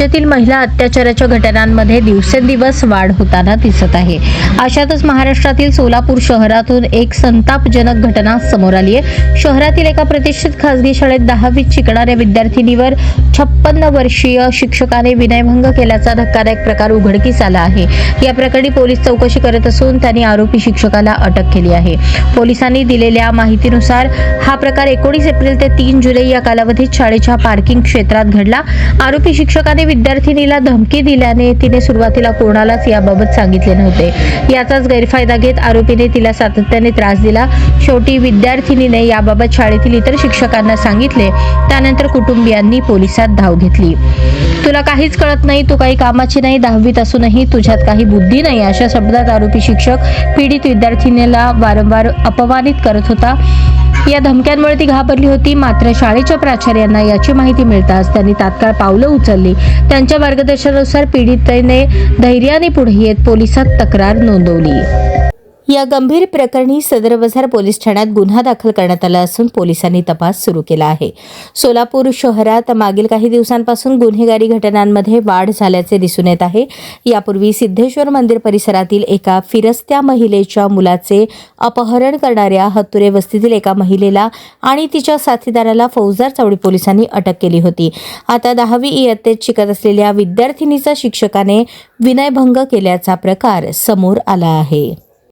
राज्यातील महिला अत्याचाराच्या घटनांमध्ये दिवसेंदिवस वाढ होताना दिसत आहे। अशातच महाराष्ट्रातील सोलापूर शहरातून एक संतापजनक घटना समोर आली आहे। शहरातील एका प्रतिष्ठित खासगी शाळेत 10वीत शिकणाऱ्या विद्यार्थिनीवर 56 वर्षीय शिक्षकाने विनयभंग केल्याचा धक्कादायक प्रकार उघडकीस आला आहे। या प्रकरणी पोलीस चौकशी करत असून त्यांनी आरोपी शिक्षकाला अटक केली आहे। पोलिसांनी दिलेल्या माहितीनुसार हा प्रकार 19 एप्रिल ते 3 जुलै या कालावधीत शाळेच्या पार्किंग क्षेत्रात घडला। आरोपी शिक्षकाने विद्यार्थिनीला धमकी दिल्याने तिने सुरुवातीला कोणालाच याबाबत सांगितले नव्हते। याचाच गैरफायदा घेत आरोपीने तिला सातत्याने त्रास दिला। शेवटी विद्यार्थिनीने याबाबत शाळेतील इतर शिक्षकांना सांगितले। त्यानंतर कुटुंबियांनी पोलिसात धाव घेतली। तुला काहीच कळत नाही, तू काही कामाची नाही, 10वीत असूनही तुझ्यात काही बुद्धी नाही, अशा शब्दात आरोपी शिक्षक पीडित विद्यार्थिनीला वारंवार अपमानित करत होता। या धमक्यांमुळे ती घाबरली होती। मात्र शाळेच्या प्राचार्यांना याची माहिती मिळताच त्यांनी तात्काळ पावलं उचलली। त्यांच्या मार्गदर्शनानुसार पीडितेने धैर्याने पुढे येत पोलिसात तक्रार नोंदवली। या गंभीर प्रकरणी सदर बाजार पोलीस ठाण्यात गुन्हा दाखल करण्यात आला असून पोलिसांनी तपास सुरू केला आहे। सोलापूर शहरात मागील काही दिवसांपासून गुन्हेगारी घटनांमध्ये वाढ झाल्याचे दिसून येत आहे। यापूर्वी सिद्धेश्वर मंदिर परिसरातील एका फिरस्त्या महिलेच्या मुलाचे अपहरण करणाऱ्या हत्तुरे वस्तीतील एका महिलेला आणि तिच्या साथीदाराला फौजदार चावडी पोलिसांनी अटक केली होती। आता 10वी इयत्तेत शिकत असलेल्या विद्यार्थिनीचा शिक्षकाने विनयभंग केल्याचा प्रकार समोर आला आहे।